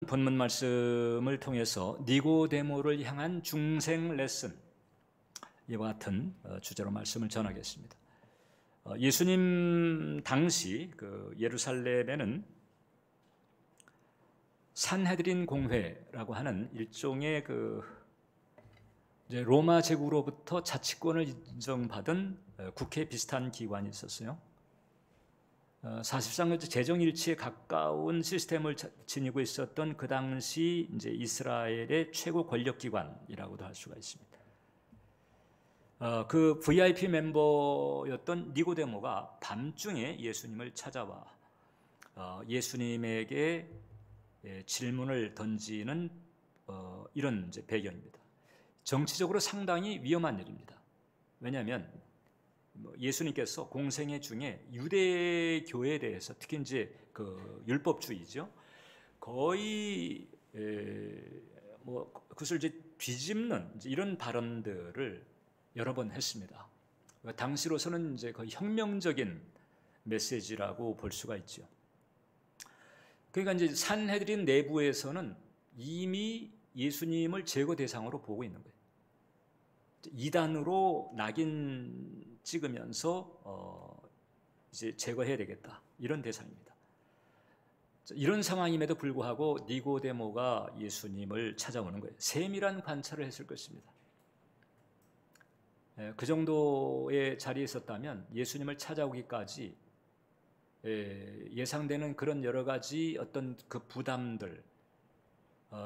본문 말씀을 통해서 니고데모를 향한 중생 레슨, 이와 같은 주제로 말씀을 전하겠습니다. 예수님 당시 예루살렘에는 산헤드린 공회라고 하는 일종의 이제 로마 제국으로부터 자치권을 인정받은 국회 비슷한 기관이 있었어요. 사실상 재정 일치에 가까운 시스템을 지니고 있었던 그 당시 이제 이스라엘의 최고 권력 기관이라고도 할 수가 있습니다. 그 VIP 멤버였던 니고데모가 밤중에 예수님을 찾아와 예수님에게 질문을 던지는 이런 이제 배경입니다. 정치적으로 상당히 위험한 일입니다. 왜냐하면 예수님께서 공생애 중에 유대교에 대해서 특히 이제 율법주의죠. 거의 그것을 이제 뒤집는 이제 이런 발언들을 여러 번 했습니다. 당시로서는 이제 거의 혁명적인 메시지라고 볼 수가 있죠. 그러니까 이제 산헤드린 내부에서는 이미 예수님을 제거 대상으로 보고 있는 거예요. 이단으로 낙인 찍으면서 이제 제거해야 되겠다, 이런 대상입니다. 이런 상황임에도 불구하고 니고데모가 예수님을 찾아오는 거예요. 세밀한 관찰을 했을 것입니다. 그 정도의 자리에 있었다면 예수님을 찾아오기까지 예상되는 그런 여러 가지 어떤 그 부담들,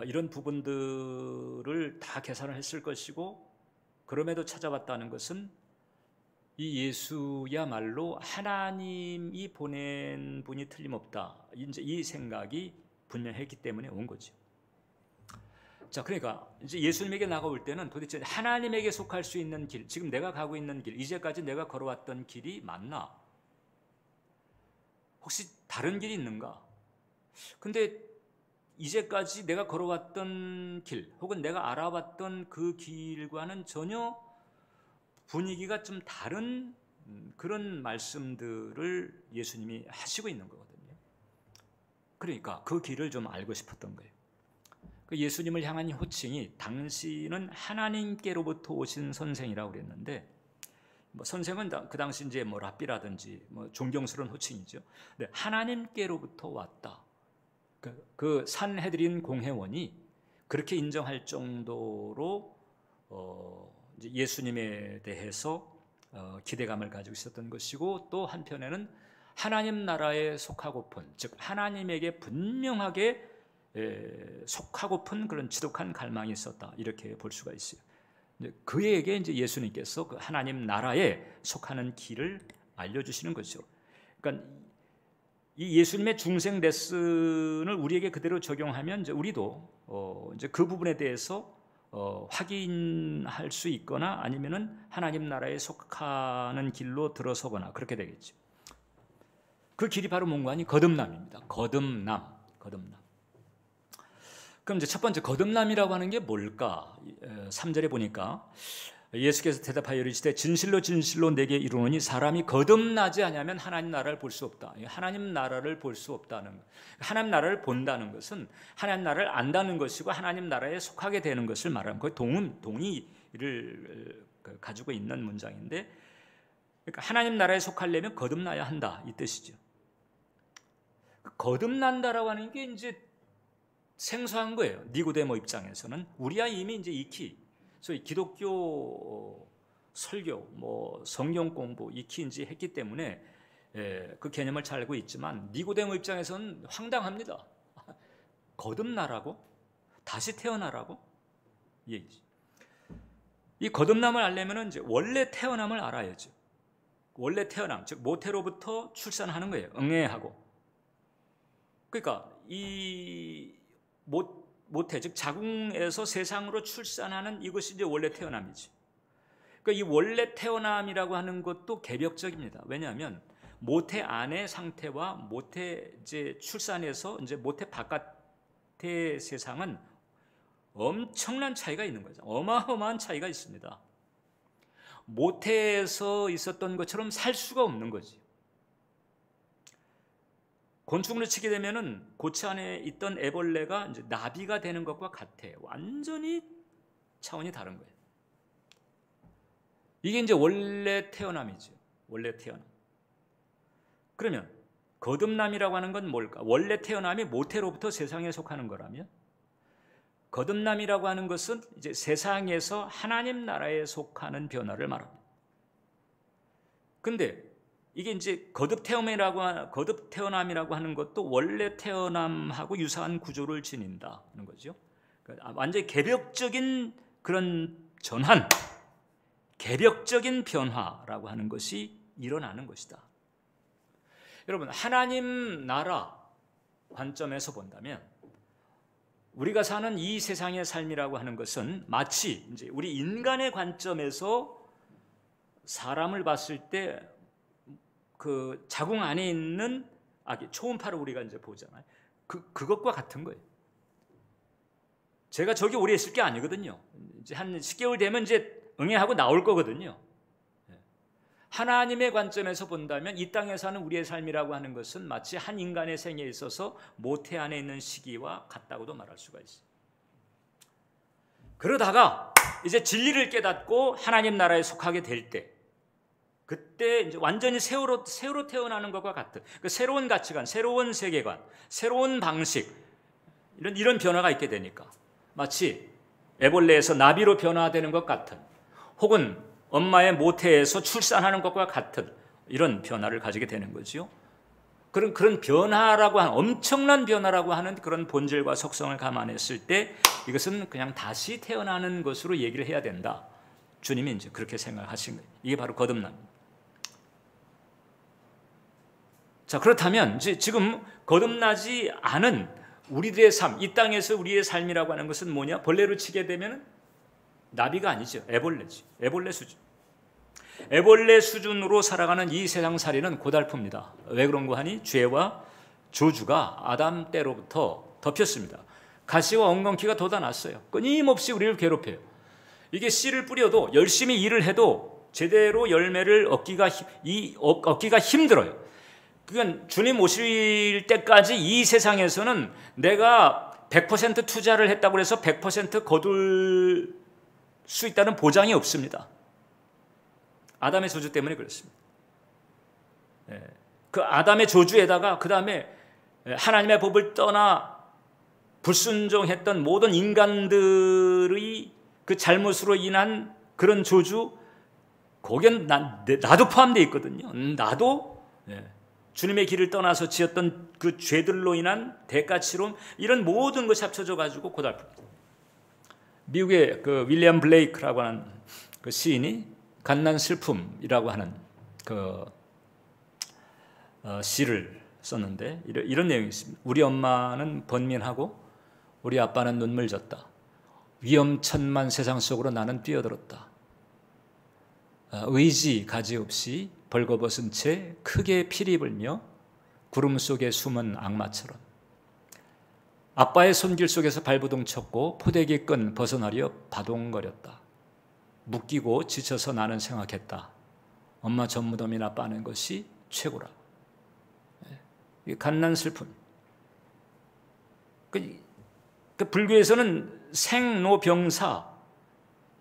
이런 부분들을 다 계산을 했을 것이고, 그럼에도 찾아왔다는 것은 이 예수야말로 하나님이 보낸 분이 틀림없다, 이제 이 생각이 분명했기 때문에 온 거죠. 자, 그러니까 이제 예수님에게 나가올 때는 도대체 하나님에게 속할 수 있는 길, 지금 내가 가고 있는 길, 이제까지 내가 걸어왔던 길이 맞나? 혹시 다른 길이 있는가? 근데 이제까지 내가 걸어왔던 길, 혹은 내가 알아왔던 그 길과는 전혀 분위기가 좀 다른 그런 말씀들을 예수님이 하시고 있는 거거든요. 그러니까 그 길을 좀 알고 싶었던 거예요. 예수님을 향한 호칭이, 당신은 하나님께로부터 오신 선생이라고 그랬는데, 선생은 그 당시 이제 랍비라든지 존경스러운 호칭이죠. 근데 하나님께로부터 왔다. 그 산헤드린 공회원이 그렇게 인정할 정도로 이제 예수님에 대해서 기대감을 가지고 있었던 것이고, 또 한편에는 하나님 나라에 속하고픈, 즉 하나님에게 분명하게 속하고픈 그런 지독한 갈망이 있었다, 이렇게 볼 수가 있어요. 그에게 이제 예수님께서 그 하나님 나라에 속하는 길을 알려주시는 거죠. 그러니까 이 예수님의 중생 레슨을 우리에게 그대로 적용하면 이제 우리도 이제 그 부분에 대해서 확인할 수 있거나, 아니면은 하나님 나라에 속하는 길로 들어서거나 그렇게 되겠죠. 그 길이 바로 뭔가 하니 거듭남입니다. 거듭남. 그럼 이제 첫 번째, 거듭남이라고 하는 게 뭘까? 3절에 보니까 예수께서 대답하여 이르시되 진실로 진실로 내게 이르노니 사람이 거듭나지 아니하면 하나님 나라를 볼 수 없다. 하나님 나라를 볼 수 없다는 것. 하나님 나라를 본다는 것은 하나님 나라를 안다는 것이고, 하나님 나라에 속하게 되는 것을 말하는 거예요. 동의를 가지고 있는 문장인데, 그러니까 하나님 나라에 속하려면 거듭나야 한다, 이 뜻이죠. 거듭난다라고 하는 게 이제 생소한 거예요. 니고데모 입장에서는 우리야 이미 이제 익히 소위 기독교 설교, 성경 공부 익히 이제 했기 때문에 그 개념을 잘 알고 있지만, 니고데모 입장에서는 황당합니다. 거듭나라고? 다시 태어나라고? 이 거듭남을 알려면 이제 원래 태어남을 알아야죠. 원래 태어남, 즉 모태로부터 출산하는 거예요. 응애하고. 그러니까 이 모태, 즉 자궁에서 세상으로 출산하는 이것이 이제 원래 태어남이지. 그러니까 이 원래 태어남이라고 하는 것도 개벽적입니다. 왜냐하면 모태 안의 상태와 모태 이제 출산에서 이제 모태 바깥의 세상은 엄청난 차이가 있는 거죠. 어마어마한 차이가 있습니다. 모태에서 있었던 것처럼 살 수가 없는 거지. 곤충으로 치게 되면은 고체 안에 있던 애벌레가 이제 나비가 되는 것과 같아. 완전히 차원이 다른 거예요. 이게 이제 원래 태어남이죠. 원래 태어남. 그러면 거듭남이라고 하는 건 뭘까? 원래 태어남이 모태로부터 세상에 속하는 거라면, 거듭남이라고 하는 것은 이제 세상에서 하나님 나라에 속하는 변화를 말합니다. 근데 이게 이제 거듭 태어남이라고 하는 것도 원래 태어남하고 유사한 구조를 지닌다는 거죠. 그러니까 완전히 개벽적인 그런 전환, 개벽적인 변화라고 하는 것이 일어나는 것이다. 여러분, 하나님 나라 관점에서 본다면 우리가 사는 이 세상의 삶이라고 하는 것은 마치 이제 우리 인간의 관점에서 사람을 봤을 때 그 자궁 안에 있는 아기, 초음파를 우리가 이제 보잖아요. 그것과 같은 거예요. 제가 저기 오래 있을 게 아니거든요. 이제 한 10개월 되면 이제 응애하고 나올 거거든요. 하나님의 관점에서 본다면 이 땅에 사는 우리의 삶이라고 하는 것은 마치 한 인간의 생에 있어서 모태 안에 있는 시기와 같다고도 말할 수가 있어요. 그러다가 이제 진리를 깨닫고 하나님 나라에 속하게 될 때, 그때 이제 완전히 새로 태어나는 것과 같은 그 새로운 가치관, 새로운 세계관, 새로운 방식, 이런 변화가 있게 되니까 마치 애벌레에서 나비로 변화되는 것 같은, 혹은 엄마의 모태에서 출산하는 것과 같은 이런 변화를 가지게 되는 거죠. 그런 변화라고 하는, 엄청난 변화라고 하는 그런 본질과 속성을 감안했을 때 이것은 그냥 다시 태어나는 것으로 얘기를 해야 된다. 주님이 이제 그렇게 생각하신 거예요. 이게 바로 거듭남입니다. 자, 그렇다면 이제 지금 거듭나지 않은 우리들의 삶, 이 땅에서 우리의 삶이라고 하는 것은 뭐냐? 벌레로 치게 되면 나비가 아니죠. 애벌레죠. 애벌레 수준. 애벌레 수준으로 살아가는 이 세상살이는 고달픕니다. 왜 그런가 하니 죄와 저주가 아담 때로부터 덮였습니다. 가시와 엉겅퀴가 돋아났어요. 끊임없이 우리를 괴롭혀요. 이게 씨를 뿌려도 열심히 일을 해도 제대로 열매를 얻기가 힘들어요. 그건 주님 오실 때까지 이 세상에서는 내가 100% 투자를 했다고 해서 100% 거둘 수 있다는 보장이 없습니다. 아담의 저주 때문에 그렇습니다. 그 아담의 저주에다가 그 다음에 하나님의 법을 떠나 불순종했던 모든 인간들의 그 잘못으로 인한 그런 저주, 거기엔 나도 포함되어 있거든요. 나도 주님의 길을 떠나서 지었던 그 죄들로 인한 대가치로 이런 모든 것이 합쳐져 가지고 고달픕니다. 미국의 그 윌리엄 블레이크라고 하는 그 시인이 갓난 슬픔이라고 하는 그 시를 썼는데 이런 내용이 있습니다. 우리 엄마는 번민하고 우리 아빠는 눈물 졌다. 위험천만 세상 속으로 나는 뛰어들었다. 의지 가지 없이 벌거벗은 채 크게 피리 불며 구름 속에 숨은 악마처럼 아빠의 손길 속에서 발부둥 쳤고 포대기 끈 벗어나려 바동거렸다. 묶이고 지쳐서 나는 생각했다. 엄마 젖무덤이나 빠는 것이 최고라. 갓난 슬픔. 그 불교에서는 생로병사,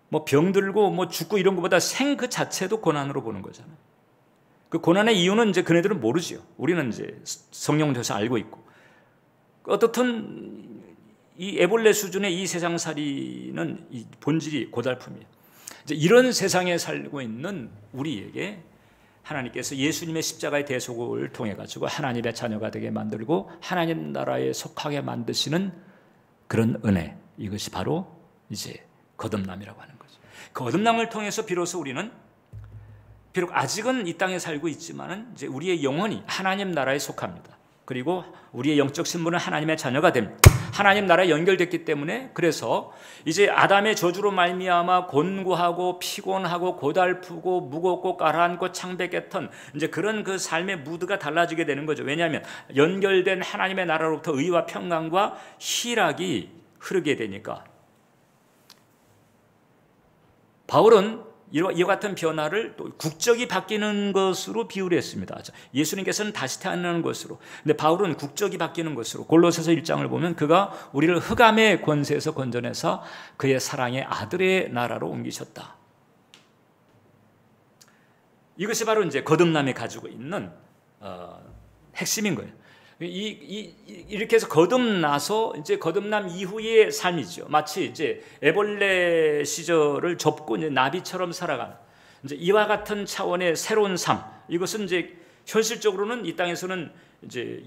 뭐 병들고 뭐 죽고 이런 것보다 생 그 자체도 고난으로 보는 거잖아요. 그 고난의 이유는 이제 그네들은 모르죠. 우리는 이제 성령 돼서 알고 있고. 어떻든 이 애벌레 수준의 이 세상살이는 이 본질이 고달픔이에요. 이제 이런 세상에 살고 있는 우리에게 하나님께서 예수님의 십자가의 대속을 통해 가지고 하나님의 자녀가 되게 만들고 하나님 나라에 속하게 만드시는 그런 은혜, 이것이 바로 이제 거듭남이라고 하는 거죠. 거듭남을 통해서 비로소 우리는 비록 아직은 이 땅에 살고 있지만은 이제 우리의 영혼이 하나님 나라에 속합니다. 그리고 우리의 영적 신분은 하나님의 자녀가 됩니다. 하나님 나라에 연결됐기 때문에 그래서 이제 아담의 저주로 말미암아 곤고하고 피곤하고 고달프고 무겁고 가라앉고 창백했던 이제 그런 그 삶의 무드가 달라지게 되는 거죠. 왜냐하면 연결된 하나님의 나라로부터 의와 평강과 희락이 흐르게 되니까. 바울은 이와 같은 변화를 또 국적이 바뀌는 것으로 비유를 했습니다. 예수님께서는 다시 태어나는 것으로, 근데 바울은 국적이 바뀌는 것으로, 골로새서 1장을 보면 그가 우리를 흑암의 권세에서 건져내서 그의 사랑의 아들의 나라로 옮기셨다. 이것이 바로 이제 거듭남이 가지고 있는 핵심인 거예요. 이렇게 해서 거듭나서 이제 거듭남 이후의 삶이죠. 마치 이제 애벌레 시절을 접고 이제 나비처럼 살아가는 이제 이와 같은 차원의 새로운 삶. 이것은 이제 현실적으로는 이 땅에서는 이제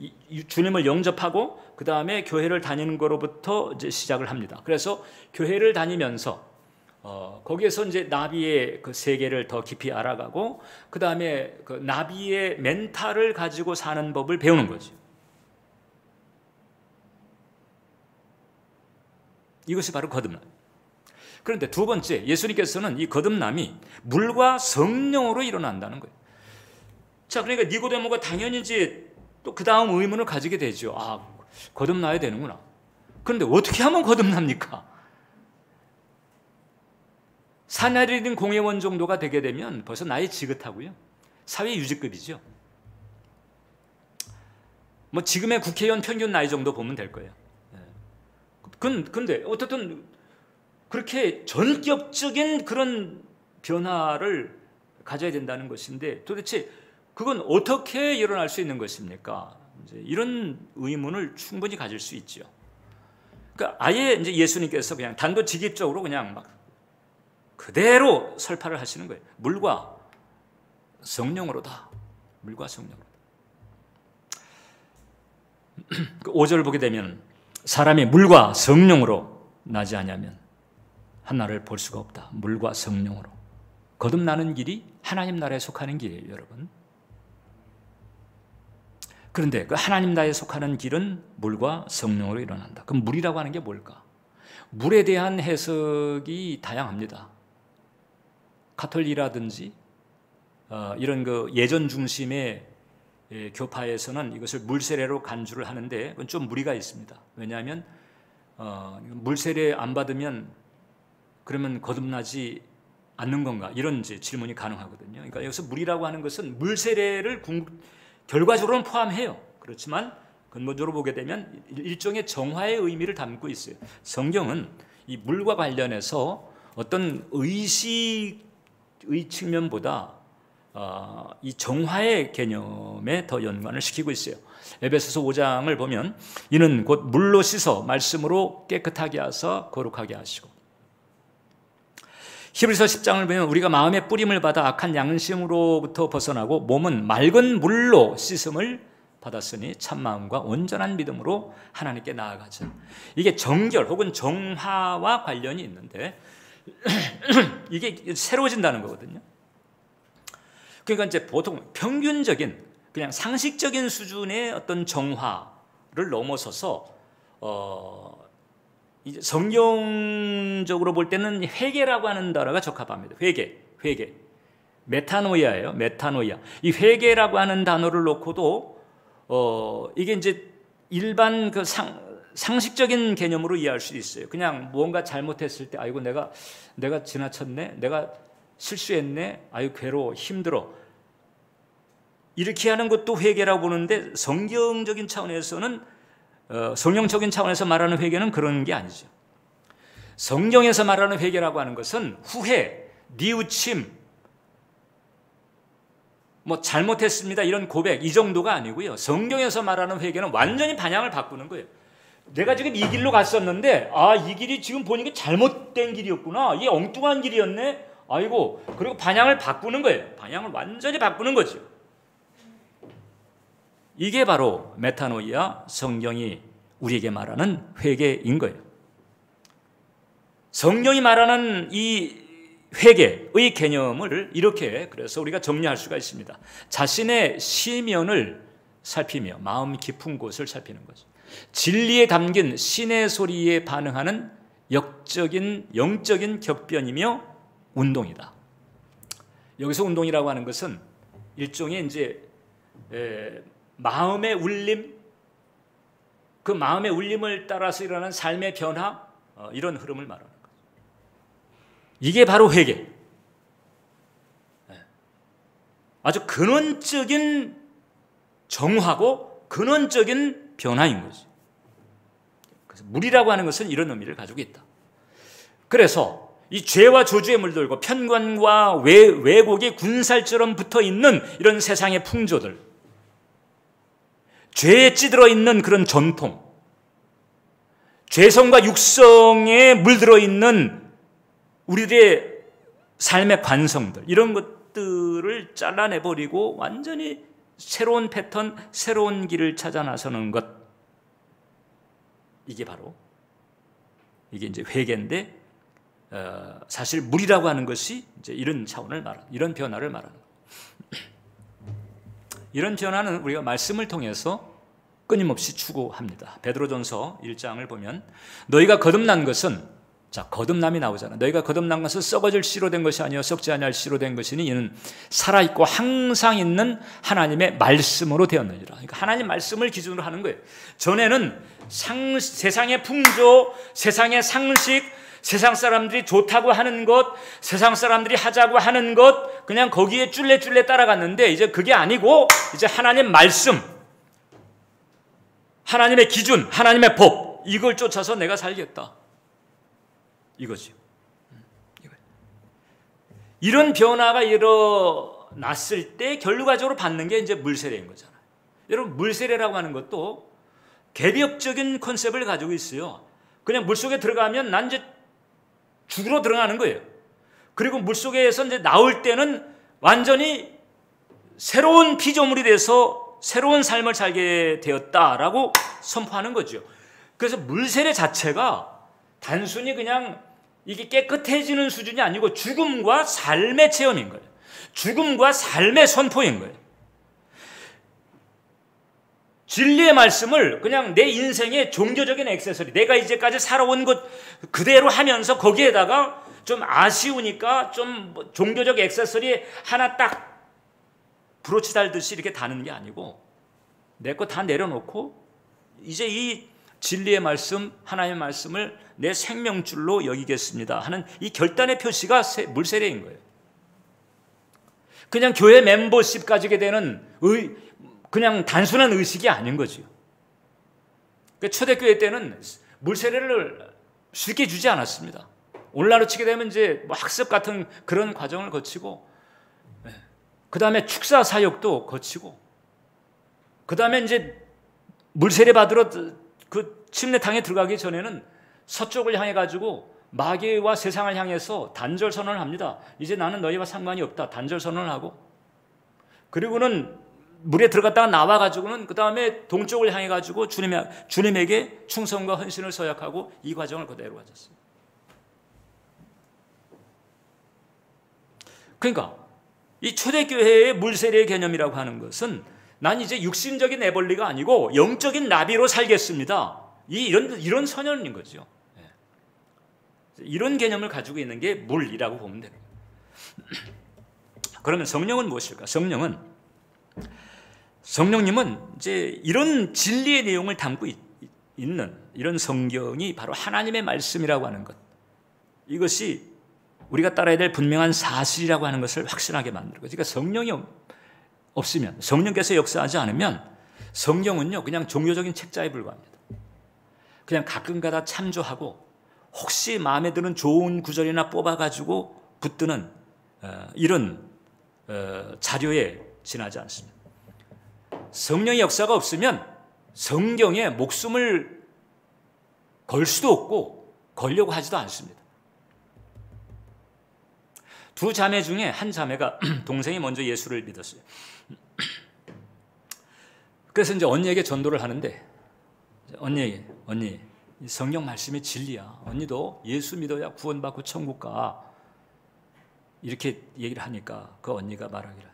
주님을 영접하고 그 다음에 교회를 다니는 거로부터 이제 시작을 합니다. 그래서 교회를 다니면서 거기에서 이제 나비의 그 세계를 더 깊이 알아가고 그 다음에 그 나비의 멘탈을 가지고 사는 법을 배우는 거죠. 이것이 바로 거듭남. 그런데 두 번째, 예수님께서는 이 거듭남이 물과 성령으로 일어난다는 거예요. 자, 그러니까 니고데모가 당연히 이제 또 그 다음 의문을 가지게 되죠. 아, 거듭나야 되는구나. 그런데 어떻게 하면 거듭납니까? 사나리인 공회원 정도가 되게 되면 벌써 나이 지긋하고요. 사회 유지급이죠. 뭐 지금의 국회의원 평균 나이 정도 보면 될 거예요. 근데 어쨌든 그렇게 전격적인 그런 변화를 가져야 된다는 것인데 도대체 그건 어떻게 일어날 수 있는 것입니까? 이제 이런 의문을 충분히 가질 수 있죠. 그러니까 아예 이제 예수님께서 그냥 단도직입적으로 그냥 막 그대로 설파를 하시는 거예요. 물과 성령으로다. 물과 성령으로다. 5절 보게 되면 사람이 물과 성령으로 나지 않으면 하나를 볼 수가 없다. 물과 성령으로. 거듭나는 길이 하나님 나라에 속하는 길이에요, 여러분. 그런데 그 하나님 나라에 속하는 길은 물과 성령으로 일어난다. 그럼 물이라고 하는 게 뭘까? 물에 대한 해석이 다양합니다. 가톨릭이라든지 이런 그 예전 중심의 교파에서는 이것을 물세례로 간주를 하는데 그건 좀 무리가 있습니다. 왜냐하면 물세례 안 받으면 그러면 거듭나지 않는 건가? 이런 이제 질문이 가능하거든요. 그러니까 여기서 물이라고 하는 것은 물세례를 결과적으로는 포함해요. 그렇지만 근본적으로 보게 되면 일종의 정화의 의미를 담고 있어요. 성경은 이 물과 관련해서 어떤 의식의 측면보다 이 정화의 개념에 더 연관을 시키고 있어요. 에베소서 5장을 보면 이는 곧 물로 씻어 말씀으로 깨끗하게 하사 거룩하게 하시고, 히브리서 10장을 보면 우리가 마음의 뿌림을 받아 악한 양심으로부터 벗어나고 몸은 맑은 물로 씻음을 받았으니 참마음과 온전한 믿음으로 하나님께 나아가자. 이게 정결 혹은 정화와 관련이 있는데 이게 새로워진다는 거거든요. 그러니까 이제 보통 평균적인 그냥 상식적인 수준의 어떤 정화를 넘어서서 이제 성경적으로 볼 때는 회개라고 하는 단어가 적합합니다. 회개. 메타노이아예요. 메타노이아. 이 회개라고 하는 단어를 놓고도 이게 이제 일반 그 상식적인 개념으로 이해할 수 있어요. 그냥 무언가 잘못했을 때 아이고 내가 지나쳤네. 내가 실수했네. 아유 괴로워. 힘들어. 이렇게 하는 것도 회개라고 보는데 성경적인 차원에서는 성령적인 차원에서 말하는 회개는 그런 게 아니죠. 성경에서 말하는 회개라고 하는 것은 후회, 뉘우침, 뭐 잘못했습니다 이런 고백 이 정도가 아니고요. 성경에서 말하는 회개는 완전히 방향을 바꾸는 거예요. 내가 지금 이 길로 갔었는데 이 길이 지금 보니까 잘못된 길이었구나. 이게 엉뚱한 길이었네. 아이고, 그리고 방향을 바꾸는 거예요. 방향을 완전히 바꾸는 거죠. 이게 바로 메타노이아, 성경이 우리에게 말하는 회개인 거예요. 성경이 말하는 이 회개의 개념을 이렇게 그래서 우리가 정리할 수가 있습니다. 자신의 시면을 살피며 마음 깊은 곳을 살피는 거죠. 진리에 담긴 신의 소리에 반응하는 영적인 격변이며 운동이다. 여기서 운동이라고 하는 것은 일종의 이제 마음의 울림, 그 마음의 울림을 따라서 일어나는 삶의 변화, 이런 흐름을 말하는 거죠. 이게 바로 회개. 아주 근원적인 정화고 근원적인 변화인 거지. 그래서 물이라고 하는 것은 이런 의미를 가지고 있다. 그래서 이 죄와 저주에 물들고 편관과 왜곡이 군살처럼 붙어있는 이런 세상의 풍조들, 죄에 찌들어 있는 그런 전통, 죄성과 육성에 물들어 있는 우리들의 삶의 관성들, 이런 것들을 잘라내버리고 완전히 새로운 패턴, 새로운 길을 찾아 나서는 것, 이게 바로 이게 이제 회개인데, 사실 물이라고 하는 것이 이제 이런 차원을 말하는, 이런 변화를 말하는 거예요. 이런 변화는 우리가 말씀을 통해서 끊임없이 추구합니다. 베드로전서 1장을 보면 너희가 거듭난 것은, 자, 거듭남이 나오잖아. 너희가 거듭난 것은 썩어질 씨로 된 것이 아니요 썩지 아니할 씨로 된 것이니 이는 살아있고 항상 있는 하나님의 말씀으로 되었느니라. 그러니까 하나님 말씀을 기준으로 하는 거예요. 전에는 세상의 풍조, 세상의 상식, 세상 사람들이 좋다고 하는 것, 세상 사람들이 하자고 하는 것, 그냥 거기에 쫄래쫄래 따라갔는데 이제 그게 아니고 이제 하나님 말씀, 하나님의 기준, 하나님의 법, 이걸 쫓아서 내가 살겠다. 이거죠. 이런 변화가 일어났을 때 결과적으로 받는 게 이제 물세례인 거잖아요. 여러분, 물세례라고 하는 것도 개벽적인 컨셉을 가지고 있어요. 그냥 물속에 들어가면 난 이제 죽으러 들어가는 거예요. 그리고 물속에서 이제 나올 때는 완전히 새로운 피조물이 돼서 새로운 삶을 살게 되었다라고 선포하는 거죠. 그래서 물세례 자체가 단순히 그냥 이게 깨끗해지는 수준이 아니고 죽음과 삶의 체험인 거예요. 죽음과 삶의 선포인 거예요. 진리의 말씀을 그냥 내 인생의 종교적인 액세서리, 내가 이제까지 살아온 것 그대로 하면서 거기에다가 좀 아쉬우니까 좀 종교적 액세서리 하나 딱 브로치 달듯이 이렇게 다는 게 아니고 내 거 다 내려놓고 이제 이 진리의 말씀, 하나님의 말씀을 내 생명줄로 여기겠습니다 하는 이 결단의 표시가 물세례인 거예요. 그냥 교회 멤버십 가지게 되는 그냥 단순한 의식이 아닌 거죠. 초대교회 때는 물세례를 쉽게 주지 않았습니다. 오늘날로 치게 되면 이제 뭐 학습 같은 그런 과정을 거치고, 그 다음에 축사 사역도 거치고, 그 다음에 이제 물세례 받으러 그 침례탕에 들어가기 전에는 서쪽을 향해 가지고 마귀와 세상을 향해서 단절 선언을 합니다. 이제 나는 너희와 상관이 없다. 단절 선언을 하고, 그리고는 물에 들어갔다가 나와 가지고는 그 다음에 동쪽을 향해 가지고 주님에게 충성과 헌신을 서약하고 이 과정을 그대로 가졌습니다. 그러니까 이 초대교회의 물세례의 개념이라고 하는 것은 난 이제 육신적인 애벌리가 아니고 영적인 나비로 살겠습니다. 이런 선언인 거죠. 이런 개념을 가지고 있는 게 물이라고 보면 되는 거예요. 그러면 성령은 무엇일까? 성령님은 이제 이런 진리의 내용을 담고 있는 이런 성경이 바로 하나님의 말씀이라고 하는 것, 이것이 우리가 따라야 될 분명한 사실이라고 하는 것을 확신하게 만들고, 그러니까 성령이 없으면, 성령께서 역사하지 않으면 성경은요 그냥 종교적인 책자에 불과합니다. 그냥 가끔가다 참조하고 혹시 마음에 드는 좋은 구절이나 뽑아가지고 붙드는 이런 자료에 지나지 않습니다. 성령의 역사가 없으면 성경에 목숨을 걸 수도 없고 걸려고 하지도 않습니다. 두 자매 중에 한 자매가 동생이 먼저 예수를 믿었어요. 그래서 이제 언니에게 전도를 하는데, 언니, 이 성경 말씀이 진리야. 언니도 예수 믿어야 구원받고 천국 가. 이렇게 얘기를 하니까 그 언니가 말하기를,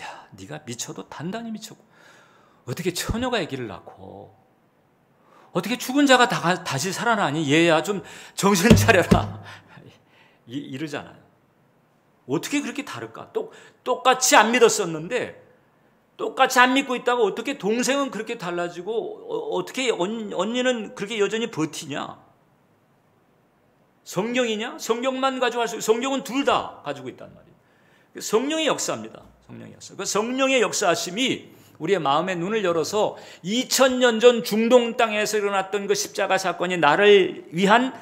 야, 네가 미쳐도 단단히 미쳤고 어떻게 처녀가 아기를 낳고 어떻게 죽은 자가 다시 살아나니? 얘야 좀 정신 차려라. 이러잖아요. 어떻게 그렇게 다를까? 똑같이 안 믿었었는데 똑같이 안 믿고 있다가 어떻게 동생은 그렇게 달라지고 어떻게 언니는 그렇게 여전히 버티냐? 성경이냐? 성경만 가지고 할 수, 성경은 둘 다 가지고 있단 말이에요. 성령의 역사입니다. 성령의 역사. 그 성령의 역사하심이 우리의 마음의 눈을 열어서 2000년 전 중동 땅에서 일어났던 그 십자가 사건이 나를 위한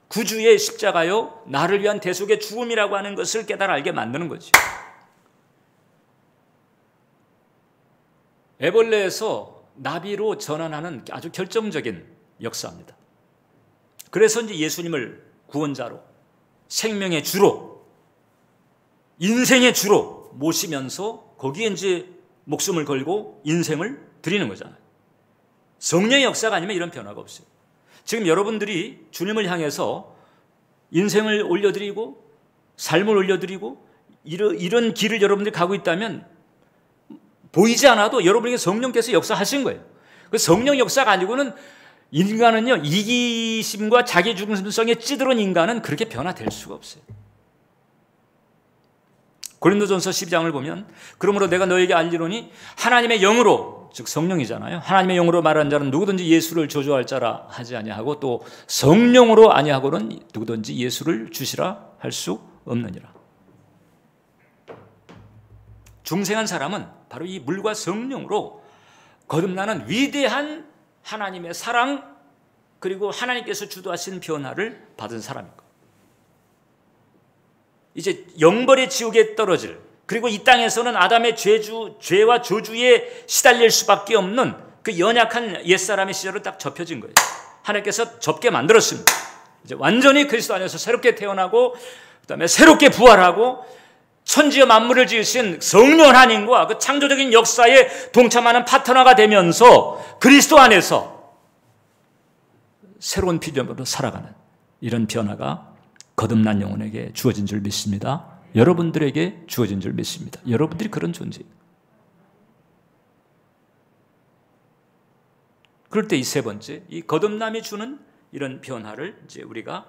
구주의 십자가요, 나를 위한 대속의 죽음이라고 하는 것을 깨달아 알게 만드는 거죠. 애벌레에서 나비로 전환하는 아주 결정적인 역사입니다. 그래서 이제 예수님을 구원자로, 생명의 주로, 인생의 주로 모시면서 거기에 이제 목숨을 걸고 인생을 드리는 거잖아요. 성령의 역사가 아니면 이런 변화가 없어요. 지금 여러분들이 주님을 향해서 인생을 올려드리고 삶을 올려드리고 이런 길을 여러분들이 가고 있다면 보이지 않아도 여러분에게 성령께서 역사하신 거예요. 그 성령 역사가 아니고는 인간은요, 이기심과 자기 중심성에 찌들은 인간은 그렇게 변화될 수가 없어요. 고린도전서 12장을 보면 그러므로 내가 너에게 알리노니 하나님의 영으로, 즉 성령이잖아요, 하나님의 영으로 말하는 자는 누구든지 예수를 저주할 자라 하지 아니하고 또 성령으로 아니하고는 누구든지 예수를 주시라 할 수 없느니라. 중생한 사람은 바로 이 물과 성령으로 거듭나는 위대한 하나님의 사랑, 그리고 하나님께서 주도하신 변화를 받은 사람입니다. 이제 영벌의 지옥에 떨어질, 그리고 이 땅에서는 아담의 죄와 저주에 시달릴 수밖에 없는 그 연약한 옛사람의 시절을 딱 접혀진 거예요. 하나님께서 접게 만들었습니다. 이제 완전히 그리스도 안에서 새롭게 태어나고 그다음에 새롭게 부활하고 천지와 만물을 지으신 성령 하나님과 그 창조적인 역사에 동참하는 파트너가 되면서 그리스도 안에서 새로운 피조물로 살아가는 이런 변화가 거듭난 영혼에게 주어진 줄 믿습니다. 여러분들에게 주어진 줄 믿습니다. 여러분들이 그런 존재예요. 그럴 때 이 세 번째, 이 거듭남이 주는 이런 변화를 이제 우리가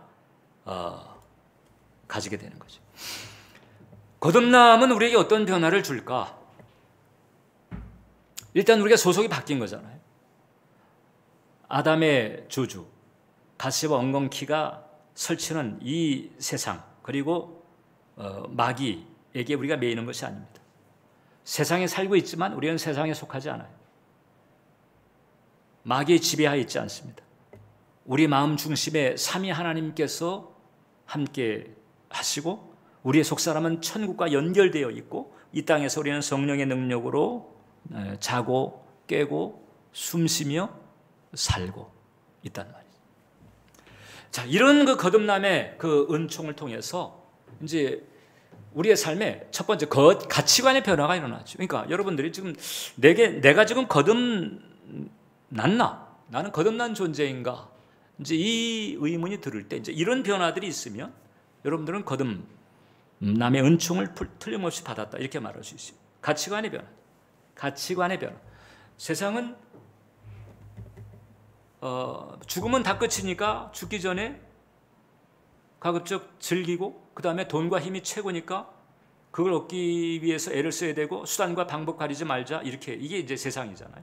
가지게 되는 거죠. 거듭남은 우리에게 어떤 변화를 줄까? 일단 우리가 소속이 바뀐 거잖아요. 아담의 저주, 가시와 엉겅퀴가 설치는 이 세상, 그리고 마귀에게 우리가 매이는 것이 아닙니다. 세상에 살고 있지만 우리는 세상에 속하지 않아요. 마귀의 지배하에 있지 않습니다. 우리 마음 중심에 삼위 하나님께서 함께 하시고 우리의 속사람은 천국과 연결되어 있고 이 땅에서 우리는 성령의 능력으로 자고 깨고 숨쉬며 살고 있단 말이죠. 자, 이런 그 거듭남의 그 은총을 통해서 이제 우리의 삶에 첫 번째 가치관의 변화가 일어나죠. 그러니까 여러분들이 지금 내가 지금 거듭났나? 나는 거듭난 존재인가? 이제 이 의문이 들을 때 이제 이런 변화들이 있으면 여러분들은 거듭남의 은총을 틀림없이 받았다 이렇게 말할 수 있어요. 가치관의 변화. 가치관의 변화. 세상은 죽으면 다 끝이니까 죽기 전에 가급적 즐기고 그 다음에 돈과 힘이 최고니까 그걸 얻기 위해서 애를 써야 되고 수단과 방법 가리지 말자 이렇게 이게 이제 세상이잖아요.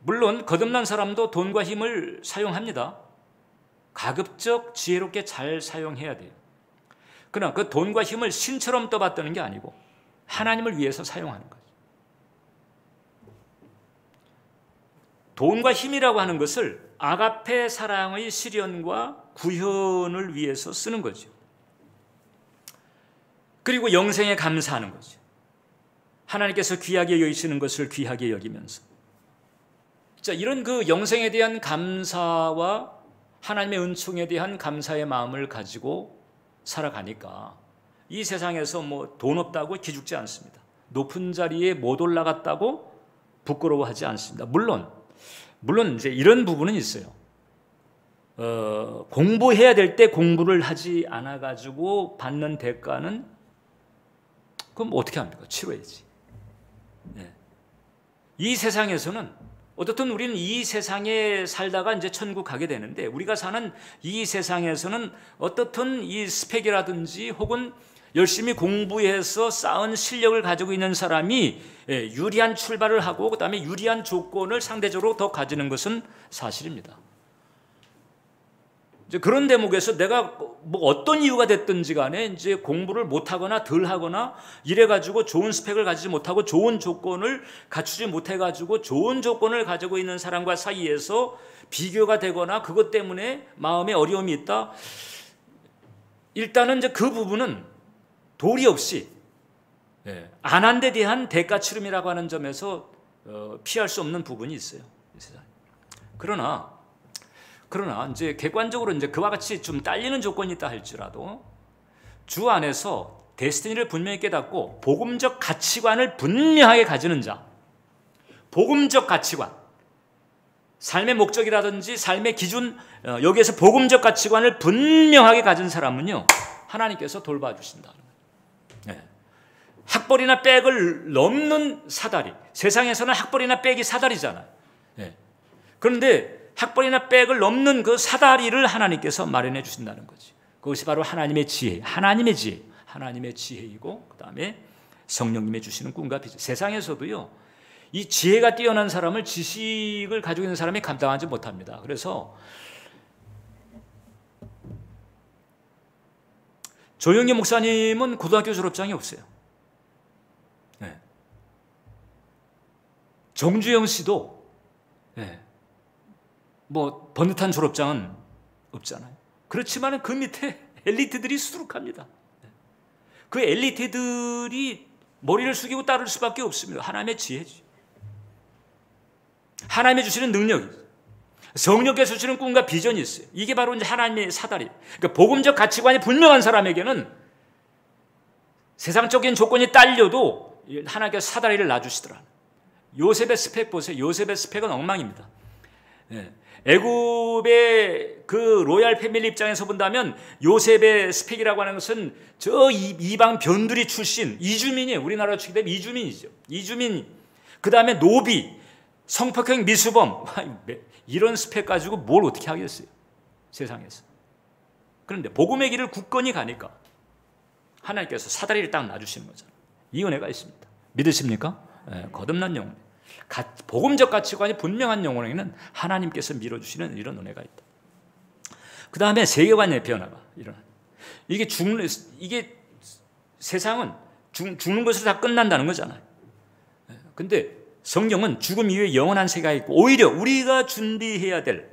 물론 거듭난 사람도 돈과 힘을 사용합니다. 가급적 지혜롭게 잘 사용해야 돼요. 그러나 그 돈과 힘을 신처럼 떠받드는 게 아니고 하나님을 위해서 사용하는 거죠. 돈과 힘이라고 하는 것을 아가페 사랑의 실현과 구현을 위해서 쓰는 거죠. 그리고 영생에 감사하는 거죠. 하나님께서 귀하게 여기시는 것을 귀하게 여기면서 자, 이런 그 영생에 대한 감사와 하나님의 은총에 대한 감사의 마음을 가지고 살아가니까 이 세상에서 뭐 돈 없다고 기죽지 않습니다. 높은 자리에 못 올라갔다고 부끄러워하지 않습니다. 물론 이제 이런 부분은 있어요. 공부해야 될 때 공부를 하지 않아 가지고 받는 대가는 그럼 어떻게 합니까? 치러야지. 네. 이 세상에서는 어떻든 우리는 이 세상에 살다가 이제 천국 가게 되는데 우리가 사는 이 세상에서는 어떻든 이 스펙이라든지 혹은 열심히 공부해서 쌓은 실력을 가지고 있는 사람이 유리한 출발을 하고 그다음에 유리한 조건을 상대적으로 더 가지는 것은 사실입니다. 이제 그런 대목에서 내가 뭐 어떤 이유가 됐든지 간에 이제 공부를 못하거나 덜 하거나 이래가지고 좋은 스펙을 가지지 못하고 좋은 조건을 갖추지 못해가지고 좋은 조건을 가지고 있는 사람과 사이에서 비교가 되거나 그것 때문에 마음에 어려움이 있다. 일단은 이제 그 부분은 도리 없이 안 한 데 대한 대가 치름이라고 하는 점에서 피할 수 없는 부분이 있어요. 그러나 이제 객관적으로 이제 그와 같이 좀 딸리는 조건이 있다 할지라도 주 안에서 데스티니를 분명히 깨닫고 복음적 가치관을 분명하게 가지는 자, 복음적 가치관, 삶의 목적이라든지 삶의 기준, 여기에서 복음적 가치관을 분명하게 가진 사람은요, 하나님께서 돌봐주신다. 학벌이나 백을 넘는 사다리, 세상에서는 학벌이나 백이 사다리잖아요. 그런데 학벌이나 백을 넘는 그 사다리를 하나님께서 마련해 주신다는 거지. 그것이 바로 하나님의 지혜이고, 그 다음에 성령님의 주시는 꿈과 비전. 세상에서도요, 이 지혜가 뛰어난 사람을 지식을 가지고 있는 사람이 감당하지 못합니다. 그래서 조영기 목사님은 고등학교 졸업장이 없어요. 정주영 씨도 뭐 번듯한 졸업장은 없잖아요. 그렇지만 그 밑에 엘리트들이 수두룩합니다. 그 엘리트들이 머리를 숙이고 따를 수밖에 없습니다. 하나님의 지혜지. 하나님이 주시는 능력이 있어요. 성령께서 주시는 꿈과 비전이 있어요. 이게 바로 이제 하나님의 사다리. 그러니까 복음적 가치관이 분명한 사람에게는 세상적인 조건이 딸려도 하나님께서 사다리를 놔주시더라. 요셉의 스펙 보세요. 요셉의 스펙은 엉망입니다. 애굽의 그 로얄 패밀리 입장에서 본다면 요셉의 스펙이라고 하는 것은 저 이방 변두리 출신 이주민이에요. 우리나라로 치게 되면 이주민이죠. 이주민, 그 다음에 노비, 성폭행 미수범, 이런 스펙 가지고 뭘 어떻게 하겠어요, 세상에서. 그런데 복음의 길을 굳건히 가니까 하나님께서 사다리를 딱 놔주시는 거잖아요. 이 은혜가 있습니다. 믿으십니까? 거듭난 영혼, 복음적 가치관이 분명한 영혼에게는 하나님께서 밀어주시는 이런 은혜가 있다. 그 다음에 세계관의 변화가 일어나. 이게 세상은 죽는 것으로 다 끝난다는 거잖아요. 근데 성경은 죽음 이후에 영원한 세계가 있고 오히려 우리가 준비해야 될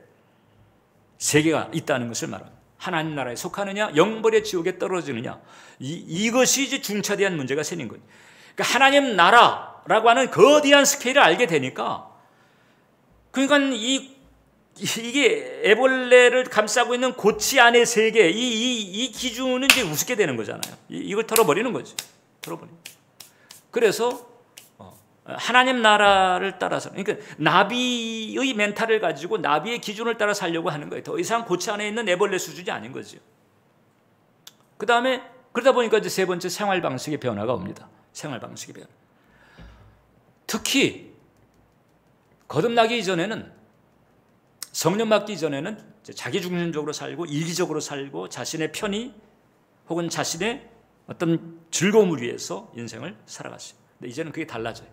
세계가 있다는 것을 말합니다. 하나님 나라에 속하느냐 영벌의 지옥에 떨어지느냐, 이것이 이제 중차대한 문제가 생긴 거예요. 그러니까 하나님 나라라고 하는 거대한 스케일을 알게 되니까, 그러니까 이게 애벌레를 감싸고 있는 고치 안의 세계, 이 기준은 이제 우습게 되는 거잖아요. 이걸 털어버리는 거죠. 그래서 하나님 나라를 따라서, 그러니까 나비의 멘탈을 가지고 나비의 기준을 따라 살려고 하는 거예요. 더 이상 고치 안에 있는 애벌레 수준이 아닌 거죠. 그 다음에 그러다 보니까 이제 세 번째 생활 방식의 변화가 옵니다. 생활 방식의 변화. 특히 거듭나기 이전에는, 성령 받기 이전에는 자기 중심적으로 살고 이기적으로 살고 자신의 편의 혹은 자신의 어떤 즐거움을 위해서 인생을 살아갔어요. 근데 이제는 그게 달라져요.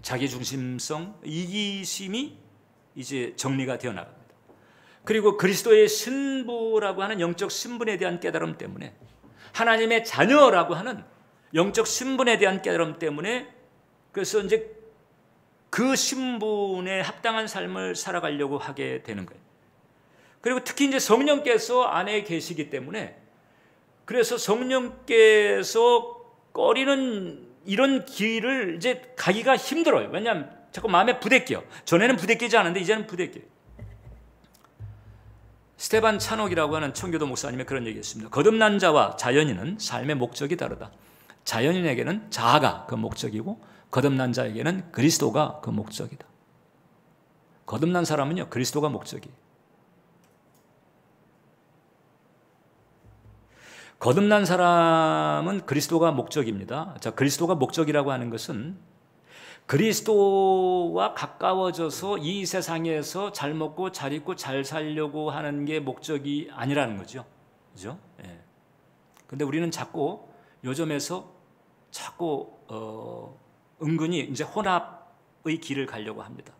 자기 중심성, 이기심이 이제 정리가 되어 나갑니다. 그리고 그리스도의 신부라고 하는 영적 신분에 대한 깨달음 때문에, 하나님의 자녀라고 하는 영적 신분에 대한 깨달음 때문에, 그래서 이제 그 신분에 합당한 삶을 살아가려고 하게 되는 거예요. 그리고 특히 이제 성령께서 안에 계시기 때문에, 그래서 성령께서 꺼리는 이런 길을 이제 가기가 힘들어요. 왜냐하면 자꾸 마음에 부대껴. 전에는 부대끼지 않은데 이제는 부대껴요. 스테반 찬옥이라고 하는 청교도 목사님의 그런 얘기였습니다. 거듭난 자와 자연인은 삶의 목적이 다르다. 자연인에게는 자아가 그 목적이고 거듭난 자에게는 그리스도가 그 목적이다. 거듭난 사람은요, 그리스도가 목적이에요. 거듭난 사람은 그리스도가 목적입니다. 자, 그리스도가 목적이라고 하는 것은 그리스도와 가까워져서 이 세상에서 잘 먹고 잘 입고 잘 살려고 하는 게 목적이 아니라는 거죠. 그죠? 예. 근데 우리는 자꾸 요점에서 자꾸 은근히 이제 혼합의 길을 가려고 합니다.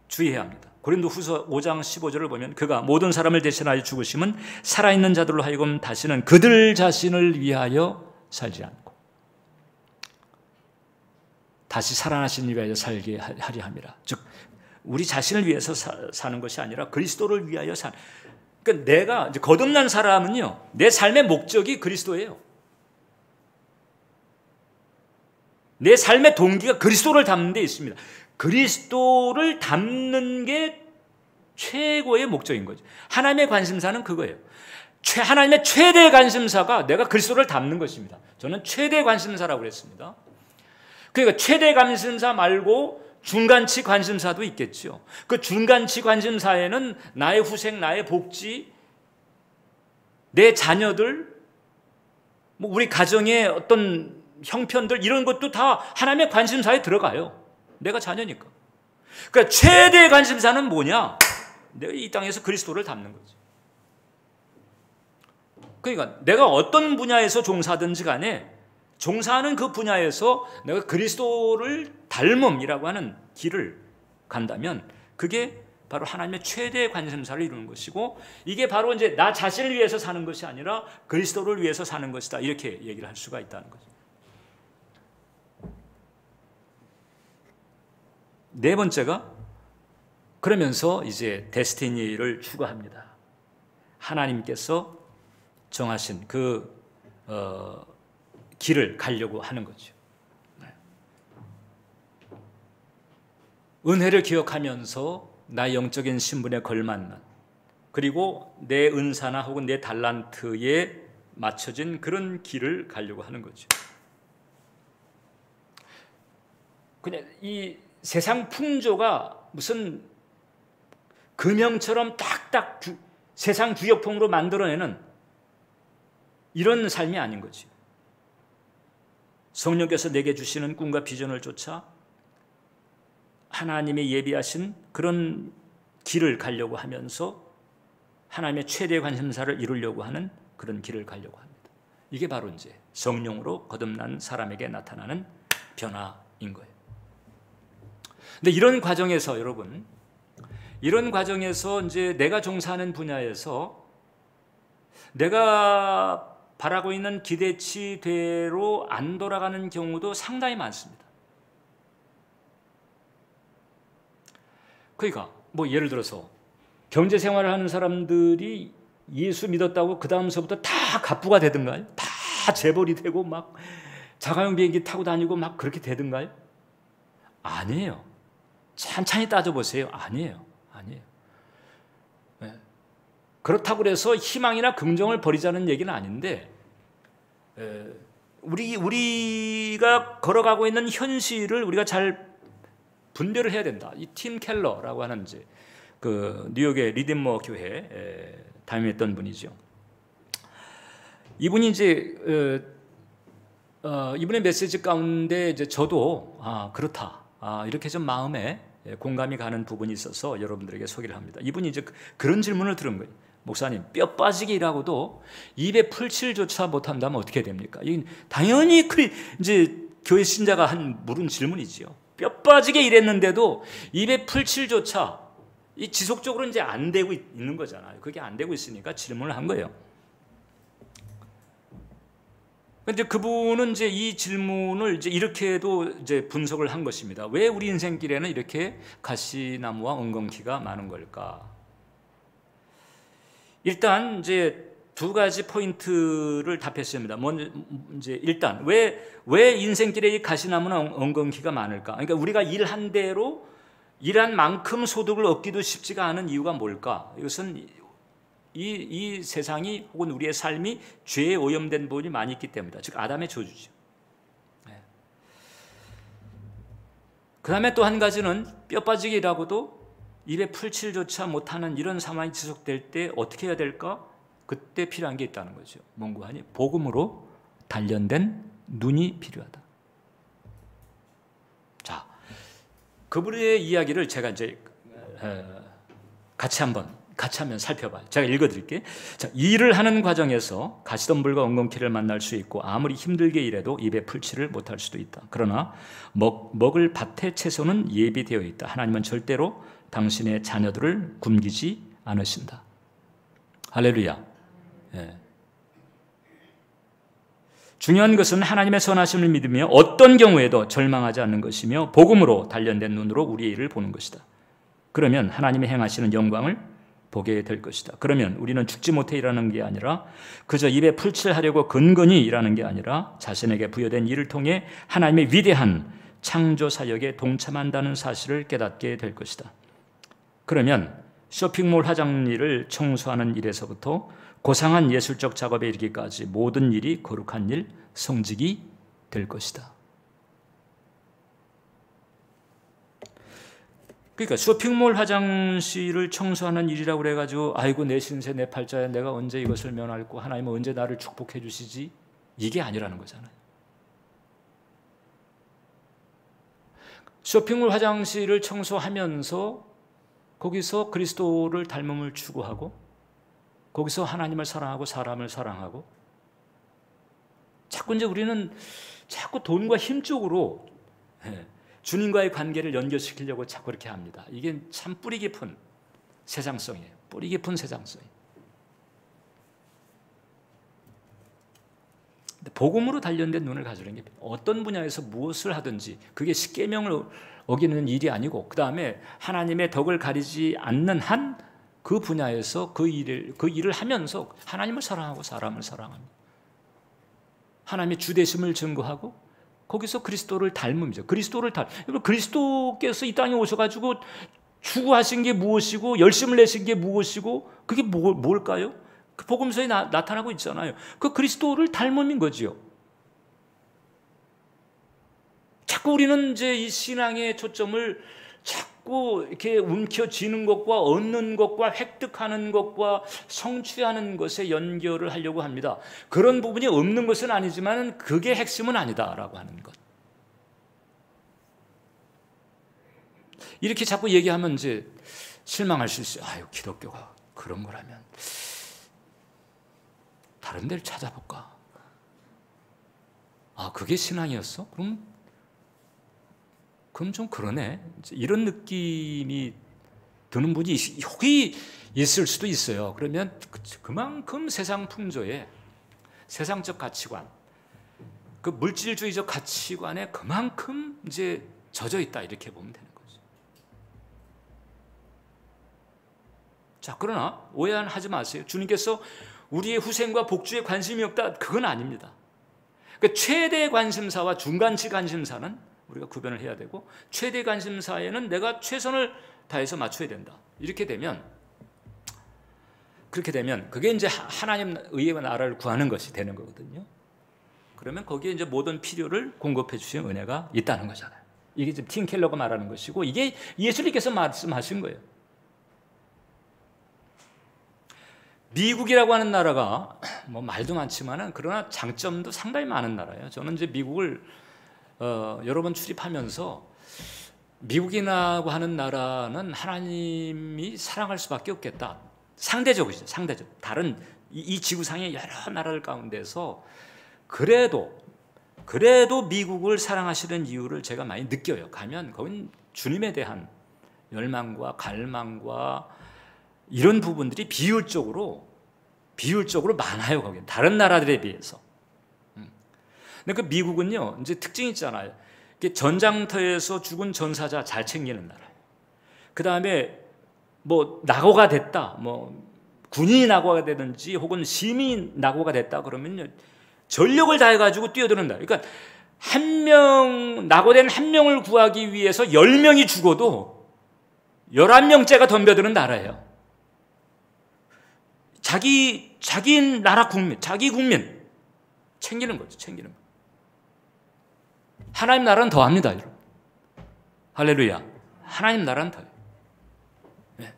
주의해야 합니다. 고린도후서 5장 15절을 보면 그가 모든 사람을 대신하여 죽으심은 살아있는 자들로 하여금 다시는 그들 자신을 위하여 살지 않고 다시 살아나신 위하여 살게 하려 함이라. 즉 우리 자신을 위해서 사는 것이 아니라 그리스도를 위하여 사는. 그러니까 내가 이제 거듭난 사람은요, 내 삶의 목적이 그리스도예요. 내 삶의 동기가 그리스도를 닮는 데 있습니다. 그리스도를 닮는 게 최고의 목적인 거죠. 하나님의 관심사는 그거예요. 하나님의 최대 관심사가 내가 그리스도를 닮는 것입니다. 저는 최대 관심사라고 그랬습니다. 그러니까 최대 관심사 말고 중간치 관심사도 있겠죠. 그 중간치 관심사에는 나의 후생, 나의 복지, 내 자녀들, 뭐 우리 가정의 어떤 형편들 이런 것도 다 하나님의 관심사에 들어가요. 내가 자녀니까. 그러니까 최대의 관심사는 뭐냐? 내가 이 땅에서 그리스도를 닮는 거지. 그러니까 내가 어떤 분야에서 종사하든지 간에 종사하는 그 분야에서 내가 그리스도를 닮음이라고 하는 길을 간다면 그게 바로 하나님의 최대의 관심사를 이루는 것이고, 이게 바로 이제 나 자신을 위해서 사는 것이 아니라 그리스도를 위해서 사는 것이다, 이렇게 얘기를 할 수가 있다는 거죠. 네 번째가 그러면서 이제 데스티니를 추구합니다. 하나님께서 정하신 그 길을 가려고 하는 거죠. 은혜를 기억하면서 나의 영적인 신분에 걸맞는, 그리고 내 은사나 혹은 내 달란트에 맞춰진 그런 길을 가려고 하는 거죠. 그냥 이 세상 풍조가 무슨 금형처럼 딱딱 세상 구역풍으로 만들어내는 이런 삶이 아닌 거죠. 성령께서 내게 주시는 꿈과 비전을 쫓아 하나님의 예비하신 그런 길을 가려고 하면서 하나님의 최대 관심사를 이루려고 하는 그런 길을 가려고 합니다. 이게 바로 이제 성령으로 거듭난 사람에게 나타나는 변화인 거예요. 근데 이런 과정에서 여러분, 이런 과정에서 이제 내가 종사하는 분야에서 내가 바라고 있는 기대치대로 안 돌아가는 경우도 상당히 많습니다. 그러니까 뭐 예를 들어서 경제 생활을 하는 사람들이 예수 믿었다고 그 다음서부터 다 갑부가 되든가요? 다 재벌이 되고 막 자가용 비행기 타고 다니고 막 그렇게 되든가요? 아니에요. 찬찬히 따져보세요. 아니에요. 네. 그렇다고 해서 희망이나 긍정을 버리자는 얘기는 아닌데, 우리가 걸어가고 있는 현실을 우리가 잘 분별을 해야 된다. 이 팀 켈러라고 하는 이제 그 뉴욕의 리디머 교회 담임했던 분이죠. 이분이 이제 이분의 메시지 가운데 이제 저도 그렇다, 이렇게 좀 마음에 공감이 가는 부분이 있어서 여러분들에게 소개를 합니다. 이분이 이제 그런 질문을 들은 거예요. 목사님, 뼈 빠지게 일하고도 입에 풀칠조차 못한다면 어떻게 됩니까? 이건 당연히 이제 교회 신자가 물은 질문이지요. 뼈 빠지게 일했는데도 입에 풀칠조차 지속적으로 이제 안 되고 있는 거잖아요. 그게 안 되고 있으니까 질문을 한 거예요. 근데 그분은 이제 이 질문을 이제 이렇게도 이제 분석을 한 것입니다. 왜 우리 인생길에는 이렇게 가시나무와 엉겅퀴가 많은 걸까? 일단 이제 두 가지 포인트를 답했습니다. 먼저 이제 일단 왜 인생길에 이 가시나무나 엉겅퀴가 많을까? 그러니까 우리가 일한 대로 일한 만큼 소득을 얻기도 쉽지가 않은 이유가 뭘까? 이것은 이 세상이 혹은 우리의 삶이 죄에 오염된 부분이 많이 있기 때문이다. 즉 아담의 저주죠. 그 다음에 또 한 가지는 뼈 빠지게 일하고도 입에 풀칠조차 못하는 이런 상황이 지속될 때 어떻게 해야 될까? 그때 필요한 게 있다는 거죠. 뭔고 하니? 복음으로 단련된 눈이 필요하다. 자, 그분의 이야기를 제가 이제 같이 한번 살펴봐요. 제가 읽어드릴게요. 자, 일을 하는 과정에서 가시덤불과 엉겅퀴를 만날 수 있고 아무리 힘들게 일해도 입에 풀칠을 못할 수도 있다. 그러나 먹을 밭의 채소는 예비되어 있다. 하나님은 절대로 당신의 자녀들을 굶기지 않으신다. 할렐루야. 예. 중요한 것은 하나님의 선하심을 믿으며 어떤 경우에도 절망하지 않는 것이며 복음으로 단련된 눈으로 우리의 일을 보는 것이다. 그러면 하나님이 행하시는 영광을 보게 될 것이다. 그러면 우리는 죽지 못해 일하는 게 아니라 그저 입에 풀칠하려고 근근히 일하는 게 아니라 자신에게 부여된 일을 통해 하나님의 위대한 창조 사역에 동참한다는 사실을 깨닫게 될 것이다. 그러면 쇼핑몰 화장일을 청소하는 일에서부터 고상한 예술적 작업에 이르기까지 모든 일이 거룩한 일, 성직이 될 것이다. 그러니까 쇼핑몰 화장실을 청소하는 일이라고 그래가지고 아이고 내 신세 내 팔자야 내가 언제 이것을 면할고 하나님은 언제 나를 축복해 주시지? 이게 아니라는 거잖아요. 쇼핑몰 화장실을 청소하면서 거기서 그리스도를 닮음을 추구하고 거기서 하나님을 사랑하고 사람을 사랑하고 자꾸 이제 우리는 자꾸 돈과 힘 쪽으로 주님과의 관계를 연결시키려고 자꾸 이렇게 합니다. 이게 참 뿌리 깊은 세상성이에요. 뿌리 깊은 세상성이에요. 복음으로 단련된 눈을 가지는 게 어떤 분야에서 무엇을 하든지 그게 십계명을 어기는 일이 아니고 그 다음에 하나님의 덕을 가리지 않는 한 그 분야에서 그 일을 하면서 하나님을 사랑하고 사람을 사랑합니다. 하나님의 주되심을 증거하고 거기서 그리스도를 닮음이죠. 그리스도께서 이 땅에 오셔가지고 추구하신 게 무엇이고 열심을 내신 게 무엇이고 그게 뭘까요? 그 복음서에 나타나고 있잖아요. 그 그리스도를 닮음인 거지요. 자꾸 우리는 이제 이 신앙의 초점을 자꾸 이렇게 움켜쥐는 것과 얻는 것과 획득하는 것과 성취하는 것에 연결을 하려고 합니다. 그런 부분이 없는 것은 아니지만 그게 핵심은 아니다라고 하는 것. 이렇게 자꾸 얘기하면 이제 실망할 수 있어요. 아유, 기독교가 그런 거라면 다른 데를 찾아볼까? 아, 그게 신앙이었어? 그럼 좀 그러네. 이런 느낌이 드는 분이 혹이 있을 수도 있어요. 그러면 그만큼 세상 풍조에 세상적 가치관, 그 물질주의적 가치관에 그만큼 이제 젖어 있다 이렇게 보면 되는 거죠. 자, 그러나 오해하지 마세요. 주님께서 우리의 후생과 복주에 관심이 없다. 그건 아닙니다. 그러니까 최대 관심사와 중간치 관심사는 우리가 구별을 해야 되고 최대 관심사에는 내가 최선을 다해서 맞춰야 된다. 그렇게 되면 그게 이제 하나님 의의 나라를 구하는 것이 되는 거거든요. 그러면 거기에 이제 모든 필요를 공급해 주신 은혜가 있다는 거잖아요. 이게 지금 팀 켈러가 말하는 것이고 이게 예수님께서 말씀하신 거예요. 미국이라고 하는 나라가 뭐 말도 많지만은 그러나 장점도 상당히 많은 나라예요. 저는 이제 미국을 여러 번 출입하면서 미국이라고 하는 나라는 하나님이 사랑할 수밖에 없겠다. 상대적이죠. 상대적. 다른 이 지구상의 여러 나라들 가운데서 그래도 미국을 사랑하시는 이유를 제가 많이 느껴요. 가면 거긴 주님에 대한 열망과 갈망과 이런 부분들이 비율적으로 많아요. 거긴 다른 나라들에 비해서. 근데 그 미국은요, 이제 특징이 있잖아요. 전장터에서 죽은 전사자 잘 챙기는 나라예요. 그 다음에 뭐 낙오가 됐다, 뭐 군인이 낙오가 되든지 혹은 시민이 낙오가 됐다 그러면요, 전력을 다해가지고 뛰어드는다. 그러니까 낙오된 한 명을 구하기 위해서 10명이 죽어도 11명째가 덤벼드는 나라예요. 자기 나라 국민, 자기 국민 챙기는 거죠. 챙기는 거. 하나님 나라는 더합니다, 여러분. 할렐루야. 하나님 나라는 더해요. 네.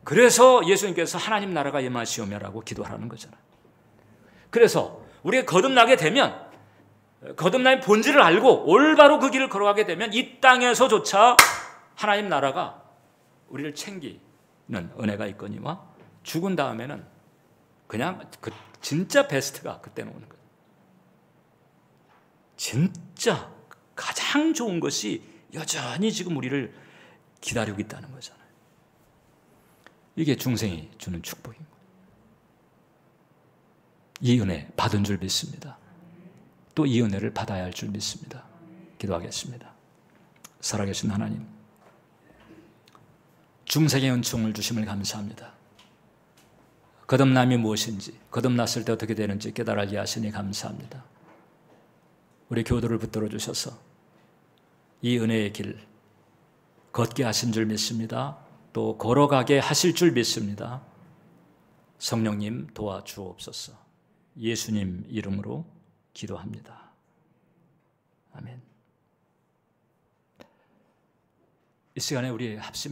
그래서 예수님께서 하나님 나라가 임하시오며라고 기도하라는 거잖아요. 그래서 우리가 거듭나게 되면 거듭남의 본질을 알고 올바로 그 길을 걸어가게 되면 이 땅에서조차 하나님 나라가 우리를 챙기는 은혜가 있거니와 죽은 다음에는 그냥 그 진짜 베스트가 그때는 오는 거예요. 진짜 가장 좋은 것이 여전히 지금 우리를 기다리고 있다는 거잖아요. 이게 중생이 주는 축복인 거예요. 이 은혜 받은 줄 믿습니다. 또 이 은혜를 받아야 할 줄 믿습니다. 기도하겠습니다. 살아계신 하나님, 중생의 은총을 주심을 감사합니다. 거듭남이 무엇인지, 거듭났을 때 어떻게 되는지 깨달게 하시니 감사합니다. 우리 교도를 붙들어 주셔서 이 은혜의 길 걷게 하신 줄 믿습니다. 또 걸어가게 하실 줄 믿습니다. 성령님 도와주옵소서. 예수님 이름으로 기도합니다. 아멘. 이 시간에 우리 합심